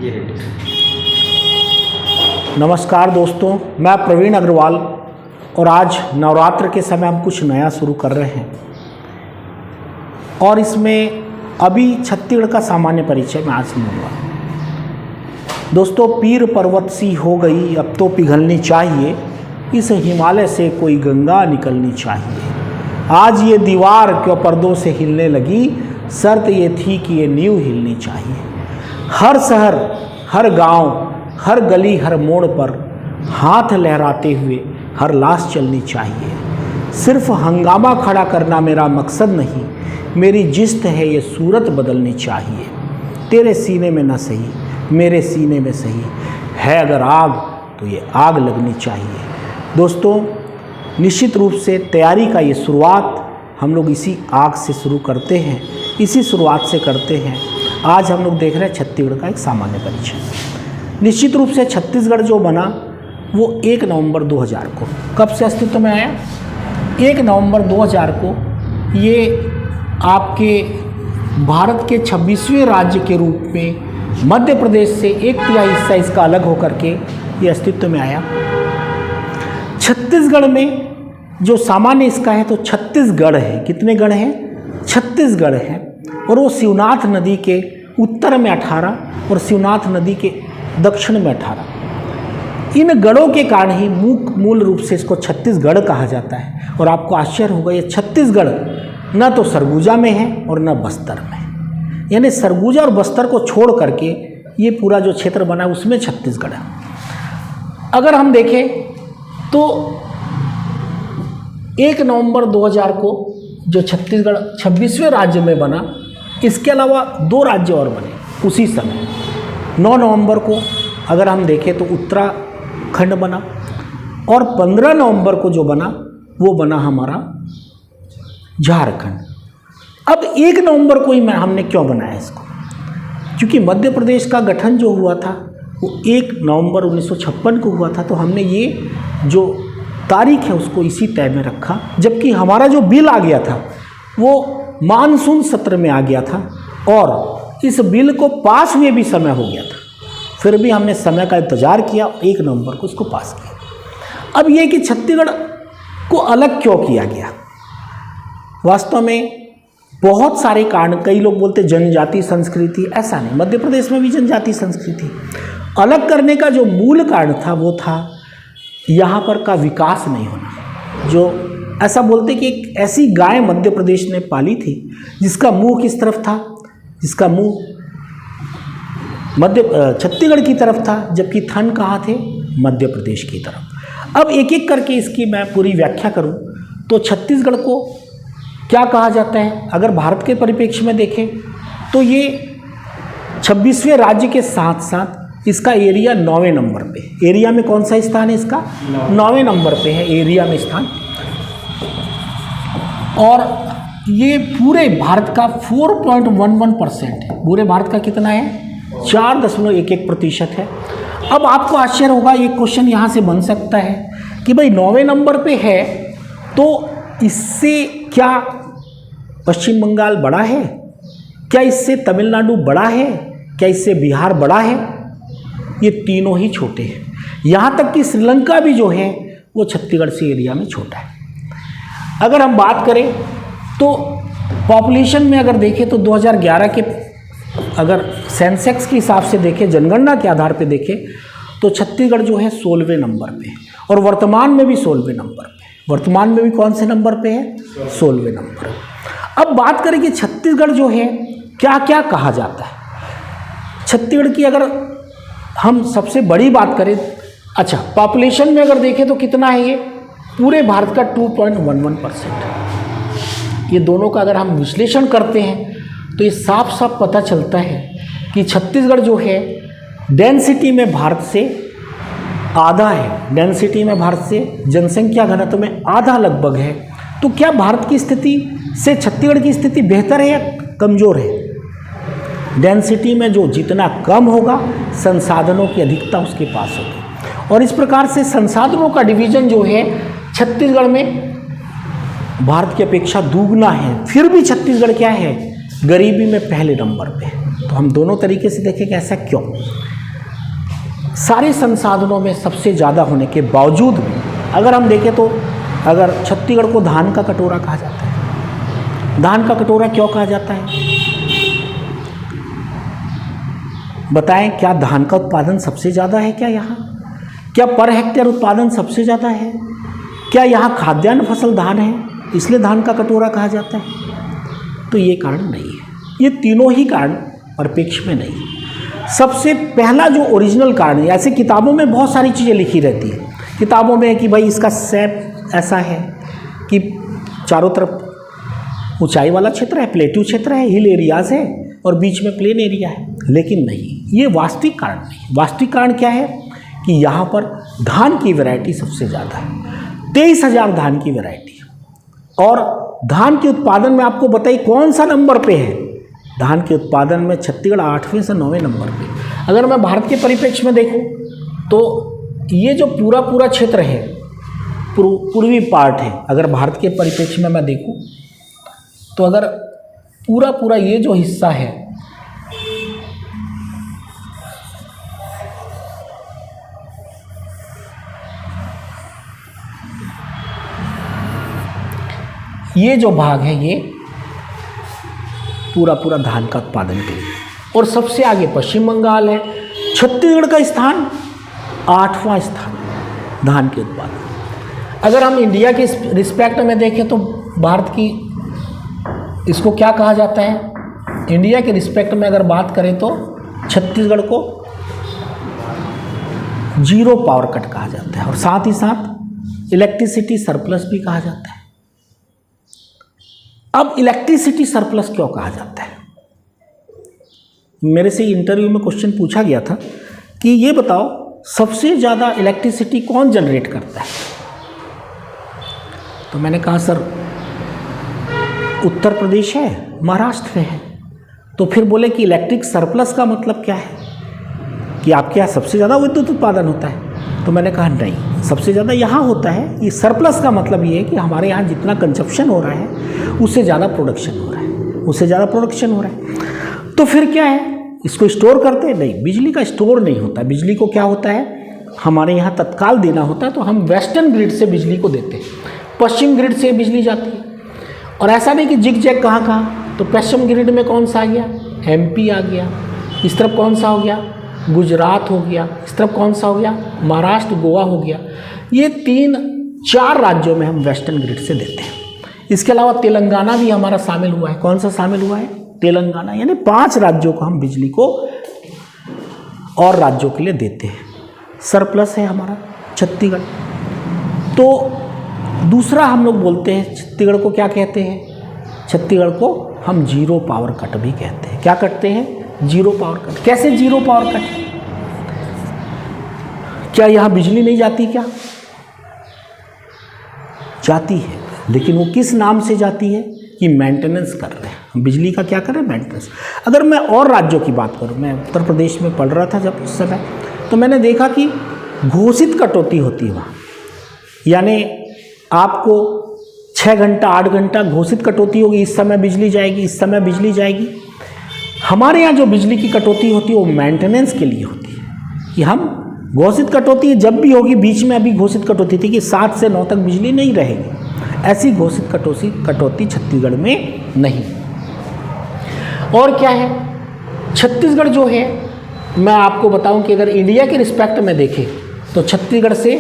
ये रेडी। नमस्कार दोस्तों, मैं प्रवीण अग्रवाल और आज नवरात्र के समय हम कुछ नया शुरू कर रहे हैं और इसमें अभी छत्तीसगढ़ का सामान्य परिचय मैं आज लूँगा। दोस्तों, पीर पर्वत सी हो गई अब तो पिघलनी चाहिए, इस हिमालय से कोई गंगा निकलनी चाहिए। आज ये दीवार क्यों पर्दों से हिलने लगी, शर्त ये थी कि ये नींव हिलनी चाहिए। हर शहर, हर गांव, हर गली, हर मोड़ पर हाथ लहराते हुए हर लाश चलनी चाहिए। सिर्फ हंगामा खड़ा करना मेरा मकसद नहीं, मेरी जिस्त है ये सूरत बदलनी चाहिए। तेरे सीने में न सही, मेरे सीने में सही है अगर आग तो ये आग लगनी चाहिए। दोस्तों, निश्चित रूप से तैयारी का ये शुरुआत हम लोग इसी आग से शुरू करते हैं, इसी शुरुआत से करते हैं। आज हम लोग देख रहे हैं छत्तीसगढ़ का एक सामान्य परिचय। निश्चित रूप से छत्तीसगढ़ जो बना वो 1 नवंबर 2000 को, कब से अस्तित्व में आया? 1 नवंबर 2000 को ये आपके भारत के 26वें राज्य के रूप में मध्य प्रदेश से 1/3 हिस्सा इसका अलग होकर के ये अस्तित्व में आया। छत्तीसगढ़ में जो सामान्य इसका है तो छत्तीसगढ़ है। कितने गढ़ हैं? 36 गढ़ हैं और वो शिवनाथ नदी के उत्तर में 18 और शिवनाथ नदी के दक्षिण में 18। इन गढ़ों के कारण ही मूल रूप से इसको छत्तीसगढ़ कहा जाता है। और आपको आश्चर्य होगा, ये छत्तीसगढ़ न तो सरगुजा में है और न बस्तर में, यानी सरगुजा और बस्तर को छोड़ करके ये पूरा जो क्षेत्र बना है उसमें छत्तीसगढ़ है। अगर हम देखें तो 1 नवंबर 2000 को जो छत्तीसगढ़ 26वें राज्य में बना, इसके अलावा 2 राज्य और बने उसी समय। 9 नवंबर को अगर हम देखें तो उत्तराखंड बना और 15 नवंबर को जो बना वो बना हमारा झारखंड। अब 1 नवंबर को ही हमने क्यों बनाया इसको? क्योंकि मध्य प्रदेश का गठन जो हुआ था वो 1 नवंबर 1956 को हुआ था, तो हमने ये जो तारीख है उसको इसी तय में रखा। जबकि हमारा जो बिल आ गया था वो मानसून सत्र में आ गया था और इस बिल को पास हुए भी समय हो गया था, फिर भी हमने समय का इंतजार किया, 1 नवंबर को इसको पास किया। अब ये कि छत्तीसगढ़ को अलग क्यों किया गया? वास्तव में बहुत सारे कारण, कई लोग बोलते जनजाति संस्कृति, ऐसा नहीं। मध्य प्रदेश में भी जनजाति संस्कृति। अलग करने का जो मूल कारण था वो था यहाँ पर का विकास नहीं होना। जो ऐसा बोलते कि एक ऐसी गाय मध्य प्रदेश ने पाली थी जिसका मुंह किस तरफ था? जिसका मुंह छत्तीसगढ़ की तरफ था, जबकि थन कहाँ थे? मध्य प्रदेश की तरफ। अब एक एक करके इसकी मैं पूरी व्याख्या करूं तो छत्तीसगढ़ को क्या कहा जाता है? अगर भारत के परिप्रेक्ष्य में देखें तो ये 26वें राज्य के साथ साथ इसका एरिया 9वें नंबर पे। एरिया में कौन सा स्थान है इसका? 9वें नंबर पे है एरिया में स्थान। और ये पूरे भारत का 4.11% है। पूरे भारत का कितना है? 4.11% है। अब आपको आश्चर्य होगा, ये क्वेश्चन यहाँ से बन सकता है कि भाई 9वें नंबर पे है तो इससे क्या पश्चिम बंगाल बड़ा है? क्या इससे तमिलनाडु बड़ा है? क्या इससे बिहार बड़ा है? ये तीनों ही छोटे हैं। यहाँ तक कि श्रीलंका भी जो है वो छत्तीसगढ़ से एरिया में छोटा है। अगर हम बात करें तो पॉपुलेशन में अगर देखें तो 2011 के अगर सेंसेक्स के हिसाब से देखें, जनगणना के आधार पे देखें तो छत्तीसगढ़ जो है 16वें नंबर पे है और वर्तमान में भी 16वें नंबर पे। वर्तमान में भी कौन से नंबर पे है? 16वें नंबर। अब बात करें कि छत्तीसगढ़ जो है क्या क्या कहा जाता है। छत्तीसगढ़ की अगर हम सबसे बड़ी बात करें, अच्छा पॉपुलेशन में अगर देखें तो कितना है ये? पूरे भारत का 2.11%। ये दोनों का अगर हम विश्लेषण करते हैं तो ये साफ साफ पता चलता है कि छत्तीसगढ़ जो है डेंसिटी में भारत से आधा है। डेंसिटी में भारत से जनसंख्या घनत्व में आधा लगभग है। तो क्या भारत की स्थिति से छत्तीसगढ़ की स्थिति बेहतर है या कमज़ोर है? डेंसिटी में जो जितना कम होगा संसाधनों की अधिकता उसके पास होगी और इस प्रकार से संसाधनों का डिवीज़न जो है छत्तीसगढ़ में भारत की अपेक्षा दुगना है। फिर भी छत्तीसगढ़ क्या है? गरीबी में पहले नंबर पे है। तो हम दोनों तरीके से देखें कि ऐसा क्यों। सारे संसाधनों में सबसे ज़्यादा होने के बावजूद भी अगर हम देखें तो अगर छत्तीसगढ़ को धान का कटोरा कहा जाता है, धान का कटोरा क्यों कहा जाता है? बताएं, क्या धान का उत्पादन सबसे ज़्यादा है क्या यहाँ? क्या पर हेक्टेयर उत्पादन सबसे ज़्यादा है? क्या यहाँ खाद्यान्न फसल धान है इसलिए धान का कटोरा कहा जाता है? तो ये कारण नहीं है। ये तीनों ही कारण परिप्रेक्ष्य में नहीं। सबसे पहला जो ओरिजिनल कारण है, ऐसे किताबों में बहुत सारी चीज़ें लिखी रहती है, किताबों में कि भाई इसका शेप ऐसा है कि चारों तरफ ऊंचाई वाला क्षेत्र है, प्लेट्यू क्षेत्र है, हिल एरियाज है और बीच में प्लेन एरिया है, लेकिन नहीं, ये वास्तविक कारण नहीं। वास्तविक कारण क्या है कि यहाँ पर धान की वैरायटी सबसे ज़्यादा है, 23,000 धान की वैरायटी। और धान के उत्पादन में आपको बताइए कौन सा नंबर पे है? धान के उत्पादन में छत्तीसगढ़ 8वें से 9वें नंबर पे। अगर मैं भारत के परिप्रेक्ष्य में देखूं तो ये जो पूरा क्षेत्र है, पूर्वी पार्ट है, अगर भारत के परिप्रेक्ष्य में मैं देखूं तो अगर पूरा ये जो हिस्सा है, ये जो भाग है ये पूरा धान का उत्पादन के लिए। और सबसे आगे पश्चिम बंगाल है। छत्तीसगढ़ का स्थान 8वां स्थान धान के उत्पादन। अगर हम इंडिया के रिस्पेक्ट में देखें तो भारत की इसको क्या कहा जाता है? इंडिया के रिस्पेक्ट में अगर बात करें तो छत्तीसगढ़ को जीरो पावर कट कहा जाता है और साथ ही साथ इलेक्ट्रिसिटी सरप्लस भी कहा जाता है। अब इलेक्ट्रिसिटी सरप्लस क्यों कहा जाता है? मेरे से इंटरव्यू में क्वेश्चन पूछा गया था कि ये बताओ सबसे ज़्यादा इलेक्ट्रिसिटी कौन जनरेट करता है? तो मैंने कहा सर उत्तर प्रदेश है, महाराष्ट्र है। तो फिर बोले कि इलेक्ट्रिक सरप्लस का मतलब क्या है, कि आपके यहाँ सबसे ज़्यादा विद्युत उत्पादन होता है? तो मैंने कहा नहीं, सबसे ज़्यादा यहाँ होता है। ये सरप्लस का मतलब ये है कि हमारे यहाँ जितना कंजप्शन हो रहा है उससे ज़्यादा प्रोडक्शन हो रहा है, उससे ज़्यादा प्रोडक्शन हो रहा है। तो फिर क्या है, इसको स्टोर करते हैं? नहीं, बिजली का स्टोर नहीं होता। बिजली को क्या होता है, हमारे यहाँ तत्काल देना होता है, तो हम वेस्टर्न ग्रिड से बिजली को देते हैं, पश्चिम ग्रिड से बिजली जाती है। और ऐसा नहीं कि जिग जैग कहाँ, तो पश्चिम ग्रिड में कौन सा आ गया, MP आ गया, इस तरफ कौन सा हो गया, गुजरात हो गया, इस तरफ कौन सा हो गया, महाराष्ट्र, गोवा हो गया। ये 3-4 राज्यों में हम वेस्टर्न ग्रिड से देते हैं। इसके अलावा तेलंगाना भी हमारा शामिल हुआ है। कौन सा शामिल हुआ है? तेलंगाना। यानी 5 राज्यों को हम बिजली को और राज्यों के लिए देते हैं। सरप्लस है हमारा छत्तीसगढ़। तो दूसरा हम लोग बोलते हैं छत्तीसगढ़ को क्या कहते हैं? छत्तीसगढ़ को हम जीरो पावर कट भी कहते हैं। क्या कहते हैं? Zero power cut. कैसे जीरो पावर कट? क्या यहाँ बिजली नहीं जाती? क्या जाती है, लेकिन वो किस नाम से जाती है कि मेंटेनेंस कर रहे हैं हम बिजली का। क्या कर रहे हैं? मेंटेनेंस। अगर मैं और राज्यों की बात करूँ, मैं उत्तर प्रदेश में पढ़ रहा था जब उस समय, तो मैंने देखा कि घोषित कटौती होती है वहाँ। यानी आपको 6 घंटा 8 घंटा घोषित कटौती होगी, इस समय बिजली जाएगी, इस समय बिजली जाएगी। हमारे यहाँ जो बिजली की कटौती होती है वो मेंटेनेंस के लिए होती है, कि हम घोषित कटौती जब भी होगी, बीच में अभी घोषित कटौती थी कि 7 से 9 तक बिजली नहीं रहेगी, ऐसी घोषित कटौती छत्तीसगढ़ में नहीं। और क्या है, छत्तीसगढ़ जो है, मैं आपको बताऊं कि अगर इंडिया के रिस्पेक्ट में देखें तो छत्तीसगढ़ से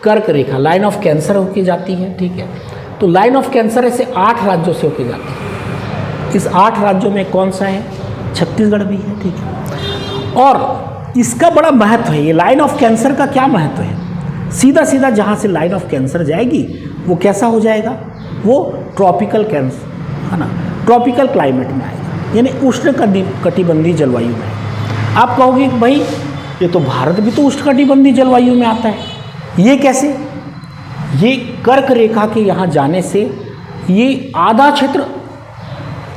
कर्क रेखा, लाइन ऑफ कैंसर होके जाती है, ठीक है। तो लाइन ऑफ कैंसर ऐसे 8 राज्यों से होके जाती है। इस 8 राज्यों में कौन सा है? छत्तीसगढ़ भी है, ठीक है। और इसका बड़ा महत्व है। ये लाइन ऑफ कैंसर का क्या महत्व है? सीधा सीधा जहाँ से लाइन ऑफ कैंसर जाएगी वो कैसा हो जाएगा? वो ट्रॉपिकल कैंसर, है ना, ट्रॉपिकल क्लाइमेट में आएगा, यानी उष्ण कटिबंधीय जलवायु में। आप कहोगे भाई ये तो भारत भी तो उष्ण कटिबंधीय जलवायु में आता है, ये कैसे? ये कर्क रेखा के यहाँ जाने से ये आधा क्षेत्र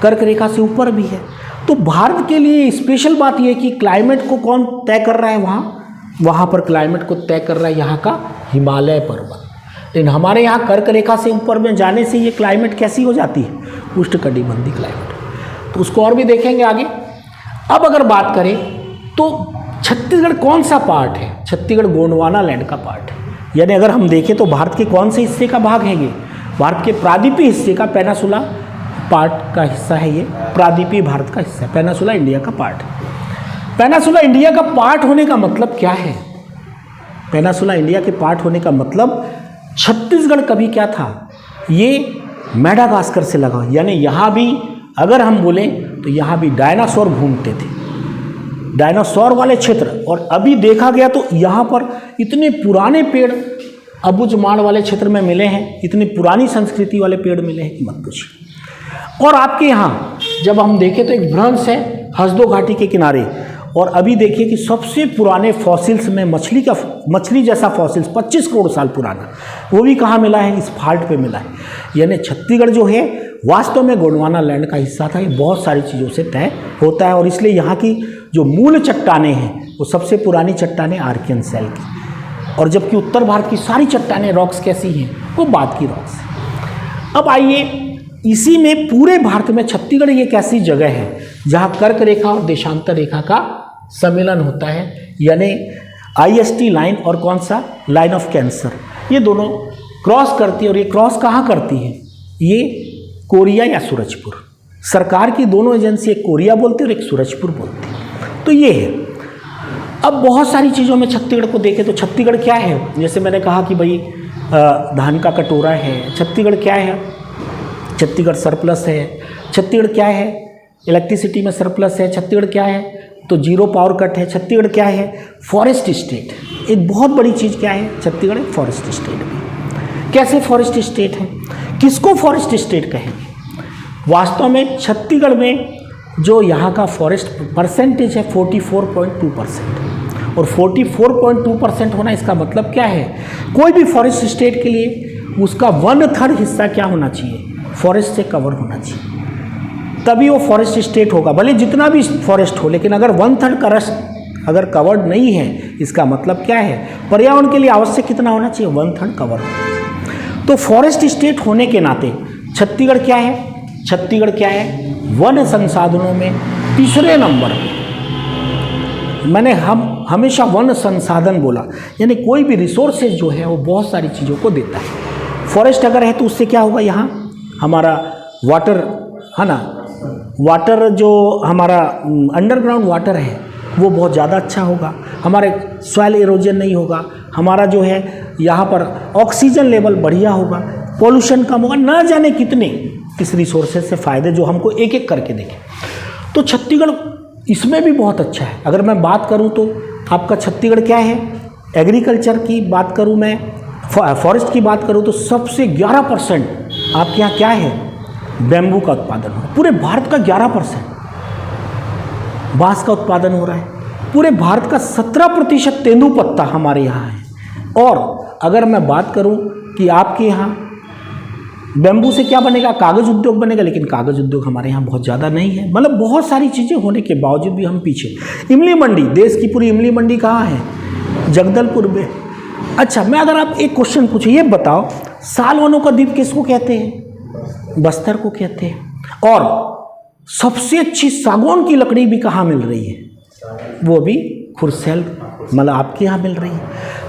कर्क रेखा से ऊपर भी है। तो भारत के लिए स्पेशल बात यह है कि क्लाइमेट को कौन तय कर रहा है? वहाँ पर क्लाइमेट को तय कर रहा है यहाँ का हिमालय पर्वत। लेकिन हमारे यहाँ कर्क रेखा से ऊपर में जाने से ये क्लाइमेट कैसी हो जाती है? उष्णकटिबंधीय क्लाइमेट। तो उसको और भी देखेंगे आगे। अब अगर बात करें तो छत्तीसगढ़ कौन सा पार्ट है? छत्तीसगढ़ गोंडवाना लैंड का पार्ट है। यानी अगर हम देखें तो भारत के कौन से हिस्से का भाग है ये? भारत के प्रायद्वीपीय हिस्से का, पेनिनसुला पार्ट का हिस्सा है ये, प्रायद्वीपीय भारत का हिस्सा है, पेनिनसुला इंडिया का पार्ट है। पेनिनसुला इंडिया का पार्ट होने का मतलब क्या है? पेनिनसुला इंडिया के पार्ट होने का मतलब छत्तीसगढ़ कभी क्या था? ये मेडागास्कर से लगा, यानी यहाँ भी अगर हम बोलें तो यहाँ भी डायनासोर घूमते थे, डायनासोर वाले क्षेत्र। और अभी देखा गया तो यहाँ पर इतने पुराने पेड़ अबुझमाड़ वाले क्षेत्र में मिले हैं, इतनी पुरानी संस्कृति वाले पेड़ मिले हैं कि मत पूछिए। और आपके यहाँ जब हम देखें तो एक भ्रंश है हसदो घाटी के किनारे, और अभी देखिए कि सबसे पुराने फॉसिल्स में मछली जैसा फॉसिल्स 25 करोड़ साल पुराना, वो भी कहाँ मिला है? इस फाल्ट पे मिला है। यानी छत्तीसगढ़ जो है वास्तव में गोंडवाना लैंड का हिस्सा था। ये बहुत सारी चीज़ों से तय होता है, और इसलिए यहाँ की जो मूल चट्टानें हैं वो सबसे पुरानी चट्टानें आर्कियन सेल की, और जबकि उत्तर भारत की सारी चट्टानें रॉक्स कैसी हैं? वो बाद की रॉक्स हैं। अब आइए, इसी में पूरे भारत में छत्तीसगढ़ एक ऐसी जगह है जहाँ कर्क रेखा और देशांतर रेखा का सम्मिलन होता है, यानी IST लाइन और कौन सा? लाइन ऑफ कैंसर, ये दोनों क्रॉस करती है। और ये क्रॉस कहाँ करती है? ये कोरिया या सूरजपुर। सरकार की दोनों एजेंसी, एक कोरिया बोलती है और एक सूरजपुर बोलती है। तो ये है। अब बहुत सारी चीज़ों में छत्तीसगढ़ को देखें तो छत्तीसगढ़ क्या है? जैसे मैंने कहा कि भाई धान का कटोरा है। छत्तीसगढ़ क्या है? छत्तीसगढ़ सरप्लस है। छत्तीसगढ़ क्या है? इलेक्ट्रिसिटी में सरप्लस है। छत्तीसगढ़ क्या है? तो जीरो पावर कट है। छत्तीसगढ़ क्या है? Forest state. एक बहुत बड़ी चीज़ क्या है? छत्तीसगढ़ फॉरेस्ट स्टेट है। कैसे फॉरेस्ट स्टेट है? किसको फॉरेस्ट स्टेट कहेंगे? वास्तव में छत्तीसगढ़ में जो यहाँ का फॉरेस्ट परसेंटेज है 44.2%, और 44.2% होना इसका मतलब क्या है? कोई भी फॉरेस्ट स्टेट के लिए उसका 1/3 हिस्सा क्या होना चाहिए? फॉरेस्ट से कवर होना चाहिए, तभी वो फॉरेस्ट स्टेट होगा। भले जितना भी फॉरेस्ट हो, लेकिन अगर 1/3 अगर कवर्ड नहीं है, इसका मतलब क्या है? पर्यावरण के लिए आवश्यक कितना होना चाहिए? 1/3 कवर होना चाहिए। तो फॉरेस्ट स्टेट होने के नाते छत्तीसगढ़ क्या है? छत्तीसगढ़ क्या है? वन संसाधनों में तीसरे नंबर पे। मैंने हमेशा वन संसाधन बोला, यानी कोई भी रिसोर्सेज जो है वो बहुत सारी चीज़ों को देता है। फॉरेस्ट अगर है तो उससे क्या होगा? यहाँ हमारा वाटर है ना, वाटर जो हमारा अंडरग्राउंड वाटर है वो बहुत ज़्यादा अच्छा होगा, हमारे सॉइल इरोजन नहीं होगा, हमारा जो है यहाँ पर ऑक्सीजन लेवल बढ़िया होगा, पोल्यूशन कम होगा, ना जाने कितने इस रिसोर्सेज से फ़ायदे जो हमको एक एक करके देखें। तो छत्तीसगढ़ इसमें भी बहुत अच्छा है। अगर मैं बात करूँ तो आपका छत्तीसगढ़ क्या है? एग्रीकल्चर की बात करूँ मैं, फॉरेस्ट की बात करूँ तो सबसे 11% आपके यहाँ क्या है? बैम्बू का उत्पादन हो रहा है। पूरे भारत का 11% बांस का उत्पादन हो रहा है। पूरे भारत का 17% तेंदुपत्ता हमारे यहाँ है। और अगर मैं बात करूँ कि आपके यहाँ बैम्बू से क्या बनेगा? कागज़ उद्योग बनेगा, लेकिन कागज़ उद्योग हमारे यहाँ बहुत ज़्यादा नहीं है। मतलब बहुत सारी चीज़ें होने के बावजूद भी हम पीछे। इमली मंडी, देश की पूरी इमली मंडी कहाँ है? जगदलपुर में। अच्छा, मैं अगर आप एक क्वेश्चन पूछे, ये बताओ साल वनों का द्वीप किसको कहते हैं? बस्तर को कहते हैं। और सबसे अच्छी सागौन की लकड़ी भी कहाँ मिल रही है? वो भी खुरसेल, मतलब आपके यहाँ मिल रही है।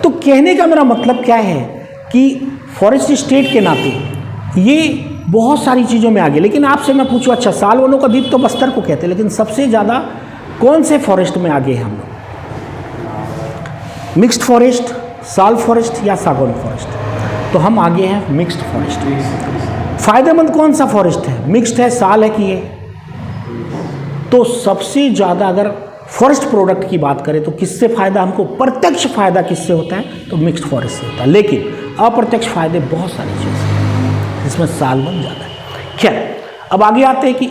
तो कहने का मेरा मतलब क्या है कि फॉरेस्ट स्टेट के नाते ये बहुत सारी चीज़ों में आगे। लेकिन आपसे मैं पूछूँ, अच्छा साल वनों का द्वीप तो बस्तर को कहते हैं, लेकिन सबसे ज़्यादा कौन से फॉरेस्ट में आगे हैं हम लोग? मिक्स्ड फॉरेस्ट, साल फॉरेस्ट या सागौन फॉरेस्ट? तो हम आगे हैं मिक्स्ड फॉरेस्ट। फायदेमंद कौन सा फॉरेस्ट है? मिक्स्ड है, साल है कि ये? तो सबसे ज़्यादा अगर फॉरेस्ट प्रोडक्ट की बात करें तो किससे फ़ायदा हमको? प्रत्यक्ष फ़ायदा किससे होता है? तो मिक्स्ड फॉरेस्ट से होता है। लेकिन अप्रत्यक्ष फ़ायदे बहुत सारी चीज़ें हैं, जिसमें साल वन ज़्यादा है। खैर, अब आगे आते हैं कि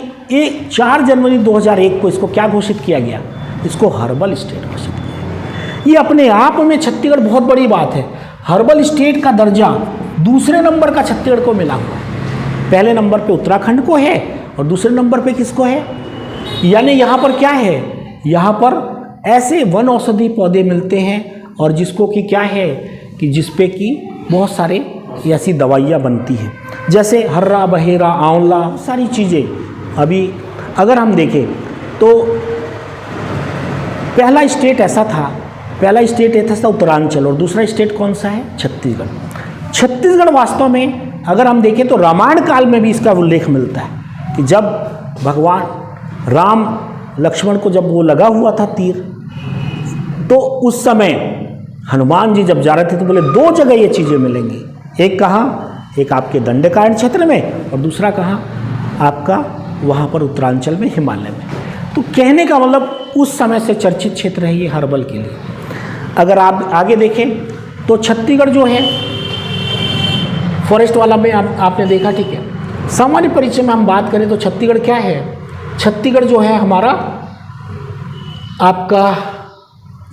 4 जनवरी 2001 को इसको क्या घोषित किया गया? इसको हर्बल स्टेट घोषित किया। ये अपने आप में छत्तीसगढ़ बहुत बड़ी बात है। हर्बल स्टेट का दर्जा दूसरे नंबर का छत्तीसगढ़ को मिला हुआ है। पहले नंबर पे उत्तराखंड को है और दूसरे नंबर पे किसको है? यानी यहाँ पर क्या है? यहाँ पर ऐसे वन औषधि पौधे मिलते हैं और जिसको कि क्या है कि जिसपे कि बहुत सारे ऐसी दवाइयाँ बनती हैं, जैसे हर्रा, बहेरा, आंवला, सारी चीज़ें। अभी अगर हम देखें तो पहला स्टेट ऐसा था, पहला स्टेट ये था उत्तरांचल, और दूसरा स्टेट कौन सा है? छत्तीसगढ़। छत्तीसगढ़ वास्तव में अगर हम देखें तो रामायण काल में भी इसका उल्लेख मिलता है कि जब भगवान राम लक्ष्मण को जब वो लगा हुआ था तीर, तो उस समय हनुमान जी जब जा रहे थे तो बोले दो जगह ये चीज़ें मिलेंगी, एक कहाँ? एक आपके दंडकारण्य क्षेत्र में, और दूसरा कहाँ? आपका वहाँ पर उत्तरांचल में, हिमालय में। तो कहने का मतलब उस समय से चर्चित क्षेत्र है ये हर्बल के लिए। अगर आप आगे देखें तो छत्तीसगढ़ जो है फॉरेस्ट वाला में आपने देखा, ठीक है। सामान्य परिचय में हम बात करें तो छत्तीसगढ़ क्या है? छत्तीसगढ़ जो है हमारा आपका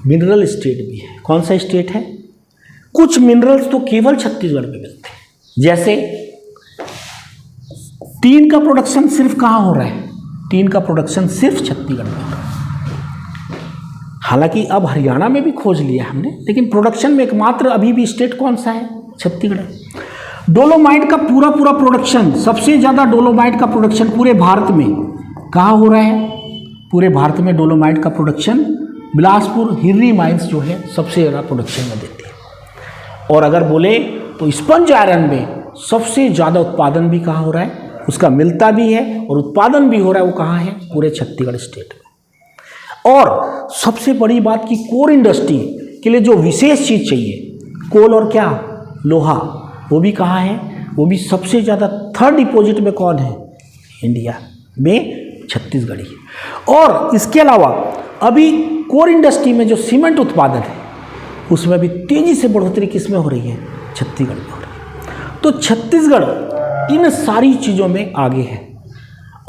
मिनरल स्टेट भी है। कौन सा स्टेट है? कुछ मिनरल्स तो केवल छत्तीसगढ़ में मिलते हैं, जैसे टीन का प्रोडक्शन सिर्फ कहाँ हो रहा है? टीन का प्रोडक्शन सिर्फ छत्तीसगढ़ में हो रहा है। हालांकि अब हरियाणा में भी खोज लिया हमने, लेकिन प्रोडक्शन में एकमात्र अभी भी स्टेट कौन सा है? छत्तीसगढ़। डोलोमाइट का पूरा प्रोडक्शन, सबसे ज़्यादा डोलोमाइट का प्रोडक्शन पूरे भारत में कहाँ हो रहा है? पूरे भारत में डोलोमाइट का प्रोडक्शन बिलासपुर हिर्री माइंस जो है सबसे ज़्यादा प्रोडक्शन में देती है। और अगर बोले तो स्पंज आयरन में सबसे ज़्यादा उत्पादन भी कहाँ हो रहा है? उसका मिलता भी है और उत्पादन भी हो रहा है, वो कहाँ है? पूरे छत्तीसगढ़ स्टेट में। और सबसे बड़ी बात कि कोर इंडस्ट्री के लिए जो विशेष चीज़ चाहिए, कोल और क्या? लोहा, वो भी कहाँ है? वो भी सबसे ज़्यादा थर्ड डिपॉजिट में कौन है? इंडिया में छत्तीसगढ़ ही। और इसके अलावा अभी कोर इंडस्ट्री में जो सीमेंट उत्पादन है उसमें भी तेज़ी से बढ़ोतरी किस में हो रही है? छत्तीसगढ़ में हो रही है। तो छत्तीसगढ़ इन सारी चीज़ों में आगे है।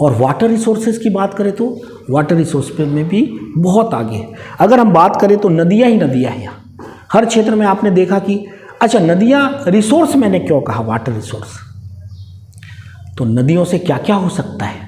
और वाटर रिसोर्सेज की बात करें तो वाटर रिसोर्स में भी बहुत आगे है। अगर हम बात करें तो नदियाँ ही नदियाँ हैं यहाँ, हर क्षेत्र में आपने देखा कि अच्छा नदियाँ रिसोर्स, मैंने क्यों कहा वाटर रिसोर्स? तो नदियों से क्या क्या हो सकता है?